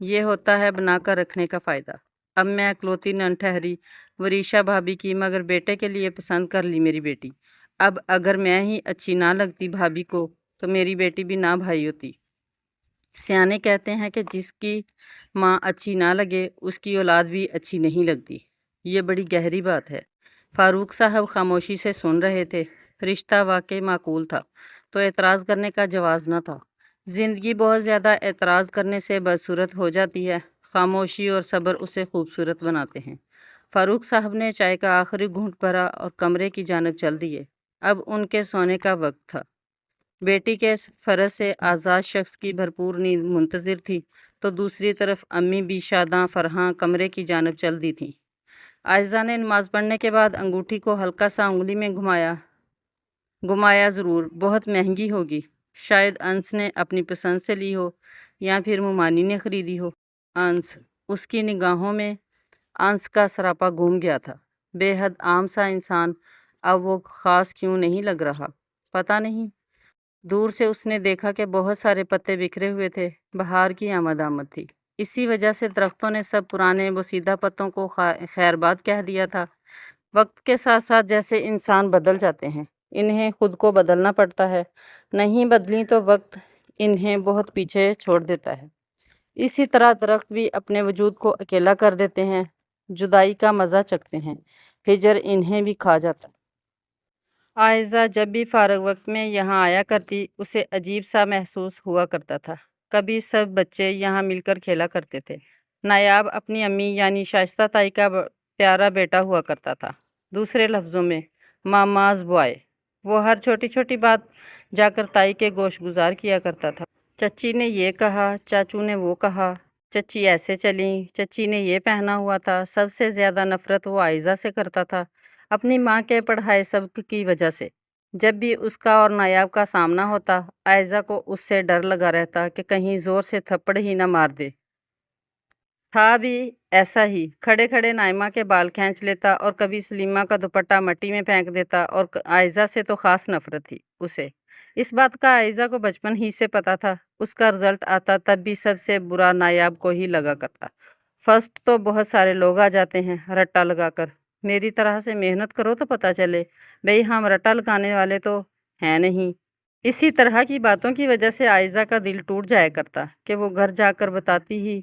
یہ ہوتا ہے بنا کر رکھنے کا فائدہ۔ اب میں اکلوتی نن ٹھہری، وریشا بھابھی کی، مگر بیٹے کے لیے پسند کر لی میری بیٹی۔ اب اگر میں ہی اچھی نہ لگتی بھابھی کو تو میری بیٹی بھی نہ بھائی ہوتی۔ سیانے کہتے ہیں کہ جس کی ماں اچھی نہ لگے اس کی اولاد بھی اچھی نہیں لگتی۔ یہ بڑی گہری بات ہے۔ فاروق صاحب خاموشی سے سن رہے تھے۔ رشتہ واقعی معقول تھا تو اعتراض کرنے کا جواز نہ تھا۔ زندگی بہت زیادہ اعتراض کرنے سے بدصورت ہو جاتی ہے، خاموشی اور صبر اسے خوبصورت بناتے ہیں۔ فاروق صاحب نے چائے کا آخری گھونٹ بھرا اور کمرے کی جانب چل دیے۔ اب ان کے سونے کا وقت تھا۔ بیٹی کے فرض سے آزاد شخص کی بھرپور نیند منتظر تھی تو دوسری طرف امی بھی شاداں فرحاں کمرے کی جانب چل دی تھیں۔ عائزہ نے نماز پڑھنے کے بعد انگوٹھی کو ہلکا سا انگلی میں گھمایا ضرور، بہت مہنگی ہوگی، شاید انس نے اپنی پسند سے لی ہو یا پھر ممانی نے خریدی ہو۔ انس، اس کی نگاہوں میں انس کا سراپا گھوم گیا تھا۔ بے حد عام سا انسان اب وہ خاص کیوں نہیں لگ رہا، پتہ نہیں۔ دور سے اس نے دیکھا کہ بہت سارے پتے بکھرے ہوئے تھے، بہار کی آمد تھی۔ اسی وجہ سے درختوں نے سب پرانے بوسیدہ پتوں کو خیر باد کہہ دیا تھا۔ وقت کے ساتھ ساتھ جیسے انسان بدل جاتے ہیں، انہیں خود کو بدلنا پڑتا ہے، نہیں بدلی تو وقت انہیں بہت پیچھے چھوڑ دیتا ہے۔ اسی طرح درخت بھی اپنے وجود کو اکیلا کر دیتے ہیں، جدائی کا مزہ چکھتے ہیں، ہجر انہیں بھی کھا جاتا ہے۔ عائزہ جب بھی فارغ وقت میں یہاں آیا کرتی اسے عجیب سا محسوس ہوا کرتا تھا۔ کبھی سب بچے یہاں مل کر کھیلا کرتے تھے۔ نایاب اپنی امی یعنی شائستہ تائی کا پیارا بیٹا ہوا کرتا تھا، دوسرے لفظوں میں ماماز بوائے۔ وہ ہر چھوٹی چھوٹی بات جا کر تائی کے گوش گزار کیا کرتا تھا۔ چچی نے یہ کہا، چاچو نے وہ کہا، چچی ایسے چلیں، چچی نے یہ پہنا ہوا تھا۔ سب سے زیادہ نفرت وہ عائزہ سے کرتا تھا، اپنی ماں کے پڑھائے سبق کی وجہ سے۔ جب بھی اس کا اور نایاب کا سامنا ہوتا، عائزہ کو اس سے ڈر لگا رہتا کہ کہیں زور سے تھپڑ ہی نہ مار دے۔ تھا بھی ایسا ہی، کھڑے کھڑے نائمہ کے بال کھینچ لیتا اور کبھی سلیمہ کا دوپٹہ مٹی میں پھینک دیتا، اور عائزہ سے تو خاص نفرت تھی اسے۔ اس بات کا عائزہ کو بچپن ہی سے پتا تھا۔ اس کا رزلٹ آتا تب بھی سب سے برا نایاب کو ہی لگا کرتا۔ فرسٹ تو بہت سارے لوگ آ جاتے ہیں رٹا لگا کر، میری طرح سے محنت کرو تو پتہ چلے، بھئی ہم رٹا لگانے والے تو ہیں نہیں۔ اسی طرح کی باتوں کی وجہ سے عائزہ کا دل ٹوٹ جایا کرتا کہ وہ گھر جا کر بتاتی ہی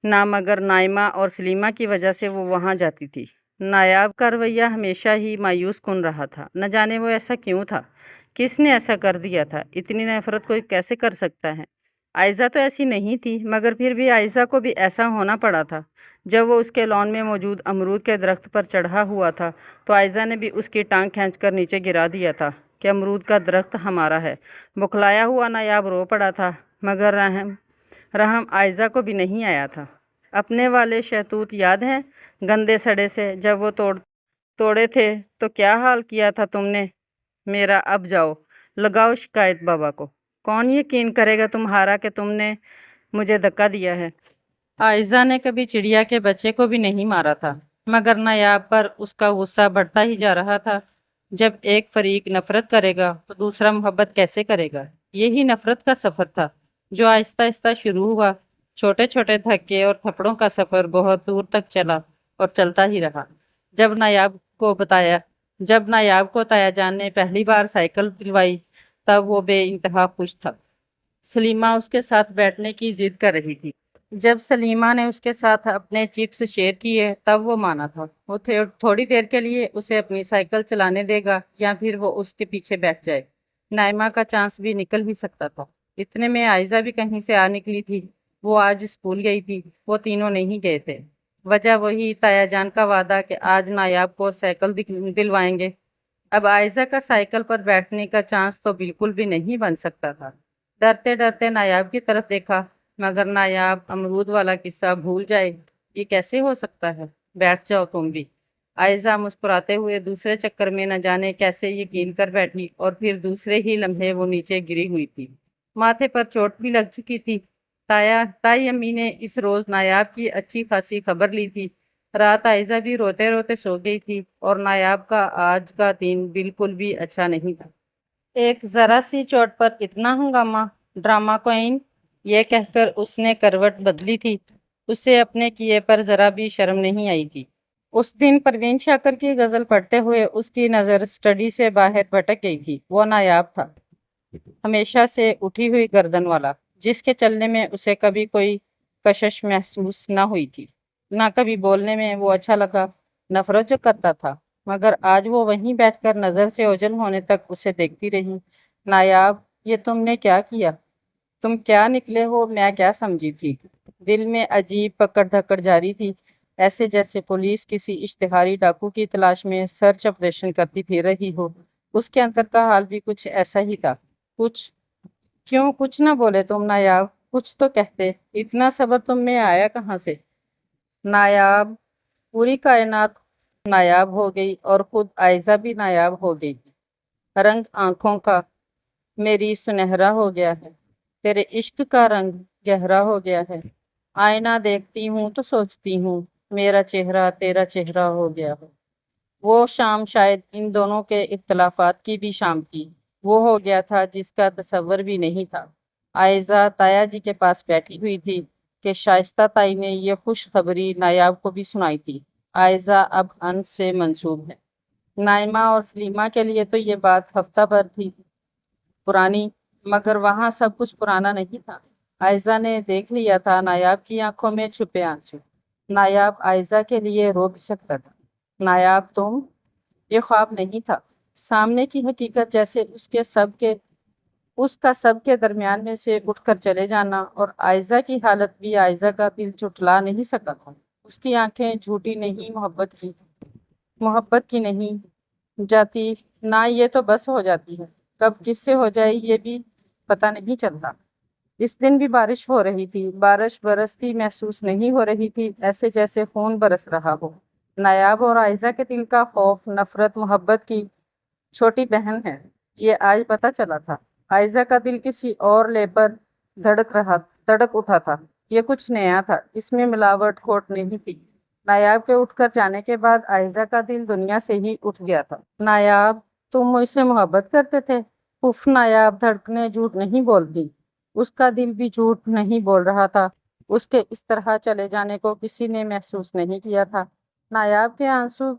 نہ، مگر نائمہ اور سلیمہ کی وجہ سے وہ وہاں جاتی تھی۔ نایاب کا رویہ ہمیشہ ہی مایوس کن رہا تھا، نہ جانے وہ ایسا کیوں تھا، کس نے ایسا کر دیا تھا، اتنی نفرت کوئی کیسے کر سکتا ہے۔ عائزہ تو ایسی نہیں تھی، مگر پھر بھی عائزہ کو بھی ایسا ہونا پڑا تھا۔ جب وہ اس کے لان میں موجود امرود کے درخت پر چڑھا ہوا تھا تو عائزہ نے بھی اس کی ٹانگ کھینچ کر نیچے گرا دیا تھا کہ امرود کا درخت ہمارا ہے۔ بکھلایا ہوا نایاب رو پڑا تھا، مگر رحم عائزہ کو بھی نہیں آیا تھا۔ اپنے والے شہتوت یاد ہیں، گندے سڑے سے، جب وہ توڑے تھے تو کیا حال کیا تھا تم نے میرا۔ اب جاؤ لگاؤ شکایت بابا کو، کون یقین کرے گا تمہارا کہ تم نے مجھے دھکا دیا ہے۔ عائزہ نے کبھی چڑیا کے بچے کو بھی نہیں مارا تھا، مگر نایاب پر اس کا غصہ بڑھتا ہی جا رہا تھا۔ جب ایک فریق نفرت کرے گا تو دوسرا محبت کیسے کرے گا؟ یہی نفرت کا سفر تھا جو آہستہ آہستہ شروع ہوا۔ چھوٹے چھوٹے دھکے اور تھپڑوں کا سفر بہت دور تک چلا اور چلتا ہی رہا۔ جب نایاب کو تایا جان نے پہلی بار سائیکل دلوائی تب وہ بے انتہا خوش تھا۔ سلیمہ اس کے ساتھ بیٹھنے کی ضد کر رہی تھی۔ جب سلیمہ نے اس کے ساتھ اپنے چپس شیئر کیے تب وہ مانا تھا۔ وہ تھوڑی دیر کے لیے اسے اپنی سائیکل چلانے دے گا یا پھر وہ اس کے پیچھے بیٹھ جائے۔ نائمہ کا چانس بھی نکل ہی سکتا تھا۔ اتنے میں عائزہ بھی کہیں سے آ نکلی تھی۔ وہ آج اسکول گئی تھی، وہ تینوں نہیں گئے تھے۔ وجہ وہی تایا جان کا وعدہ کہ آج نایاب کو سائیکل دلوائیں گے۔ اب عائزہ کا سائیکل پر بیٹھنے کا چانس تو بالکل بھی نہیں بن سکتا تھا۔ ڈرتے ڈرتے نایاب کی طرف دیکھا، مگر نایاب امرود والا قصہ بھول جائے، یہ کیسے ہو سکتا ہے، بیٹھ جاؤ تم بھی۔ عائزہ مسکراتے ہوئے دوسرے چکر میں نہ جانے کیسے یقین کر بیٹھی اور پھر دوسرے ہی لمحے وہ نیچے گری ہوئی تھی۔ ماتھے پر چوٹ بھی لگ چکی تھی۔ تائی امی نے اس روز نایاب کی اچھی خاصی خبر لی تھی۔ رات عائزہ بھی روتے روتے سو گئی تھی اور نایاب کا آج کا دن بالکل بھی اچھا نہیں تھا۔ ایک ذرا سی چوٹ پر اتنا ہنگامہ، ڈرامہ کوئین یہ کہہ کر اس نے کروٹ بدلی تھی۔ اسے اپنے کیے پر ذرا بھی شرم نہیں آئی تھی۔ اس دن پروین شاکر کی غزل پڑھتے ہوئے اس کی نظر اسٹڈی سے باہر بھٹک گئی تھی۔ وہ نایاب تھا، ہمیشہ سے اٹھی ہوئی گردن والا، جس کے چلنے میں اسے کبھی کوئی کشش محسوس نہ ہوئی تھی، نہ کبھی بولنے میں وہ اچھا لگا، نفرت جو کرتا تھا۔ مگر آج وہ وہیں بیٹھ کر نظر سے اوجھل ہونے تک اسے دیکھتی رہی۔ نایاب، یہ تم نے کیا کیا؟ تم کیا نکلے ہو میں کیا سمجھی تھی؟ دل میں عجیب پکڑ دھکڑ جاری تھی، ایسے جیسے پولیس کسی اشتہاری ڈاکو کی تلاش میں سرچ آپریشن کرتی پھر رہی ہو۔ اس کے اندر کا حال بھی کچھ ایسا ہی تھا۔ کیوں کچھ نہ بولے تم نایاب؟ کچھ تو کہتے۔ اتنا صبر تم میں آیا کہاں سے؟ نایاب، پوری کائنات نایاب ہو گئی اور خود آئزہ بھی نایاب ہو گئی۔ رنگ آنکھوں کا میری سنہرا ہو گیا ہے، تیرے عشق کا رنگ گہرا ہو گیا ہے۔ آئینہ دیکھتی ہوں تو سوچتی ہوں میرا چہرہ تیرا چہرہ ہو گیا ہو۔ وہ شام شاید ان دونوں کے اختلافات کی بھی شام تھی۔ وہ ہو گیا تھا جس کا تصور بھی نہیں تھا۔ آئزہ تایا جی کے پاس بیٹھی ہوئی تھی کہ شائستہ تائی نے یہ خوش خبری نایاب کو بھی سنائی تھی۔ آئزہ اب انس سے منسوب ہے۔ نائمہ اور سلیمہ کے لیے تو یہ بات ہفتہ بھر تھی پرانی، مگر وہاں سب کچھ پرانا نہیں تھا۔ آئزہ نے دیکھ لیا تھا نایاب کی آنکھوں میں چھپے آنسو۔ نایاب آئزہ کے لیے رو بھی سکتا تھا۔ نایاب تم، یہ خواب نہیں تھا، سامنے کی حقیقت، جیسے اس کا سب کے درمیان میں سے اٹھ کر چلے جانا۔ اور آئزہ کی حالت بھی آئزہ کا دل جھٹلا نہیں سکا تھا۔ اس کی آنکھیں جھوٹی نہیں، محبت کی نہیں جاتی نہ، یہ تو بس ہو جاتی ہے، کب کس سے ہو جائے یہ بھی پتہ نہیں چلتا۔ اس دن بھی بارش ہو رہی تھی، بارش برستی محسوس نہیں ہو رہی تھی، ایسے جیسے خون برس رہا ہو۔ نایاب اور آئزہ کے دل کا خوف نفرت محبت کی چھوٹی بہن ہے، یہ آج پتہ چلا تھا۔ آئزہ کا دل کسی اور لے پر دھڑک اٹھا تھا، یہ کچھ نیا تھا، اس میں ملاوٹ کھوٹ نہیں تھی۔ نایاب کے اٹھ کر جانے کے بعد آئزہ کا دل دنیا سے ہی اٹھ گیا تھا۔ نایاب، تم مجھ سے محبت کرتے تھے؟ اف نایاب، دھڑکنیں جھوٹ نہیں بولتی، اس کا دل بھی جھوٹ نہیں بول رہا تھا۔ اس کے اس طرح چلے جانے کو کسی نے محسوس نہیں کیا تھا۔ نایاب کے آنسو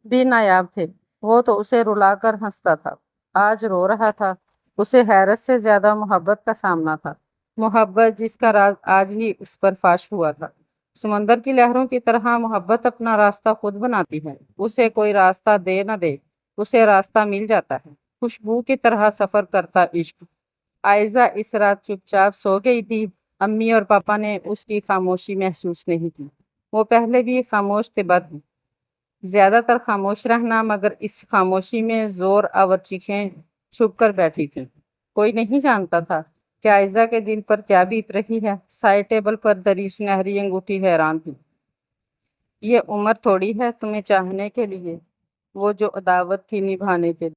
بھی نایاب تھے، وہ تو اسے رلا کر ہنستا تھا، آج رو رہا تھا۔ اسے حیرت سے زیادہ محبت کا سامنا تھا، محبت جس کا راز آج ہی اس پر فاش ہوا تھا۔ سمندر کی لہروں کی طرح محبت اپنا راستہ خود بناتی ہے، اسے کوئی راستہ دے نہ دے، اسے راستہ مل جاتا ہے، خوشبو کی طرح سفر کرتا عشق۔ آئزہ اس رات چپ چاپ سو گئی تھی، امی اور پاپا نے اس کی خاموشی محسوس نہیں کی۔ وہ پہلے بھی خاموش تھے، زیادہ تر خاموش رہنا، مگر اس خاموشی میں زور آور چیخیں چھپ کر بیٹھی تھی۔ کوئی نہیں جانتا تھا کہ آئزہ کے دل پر کیا بیت رہی ہے۔ سائے ٹیبل پر دری سنہری انگوٹھی حیران تھی۔ یہ عمر تھوڑی ہے تمہیں چاہنے کے لیے، وہ جو عداوت تھی نبھانے کے لیے۔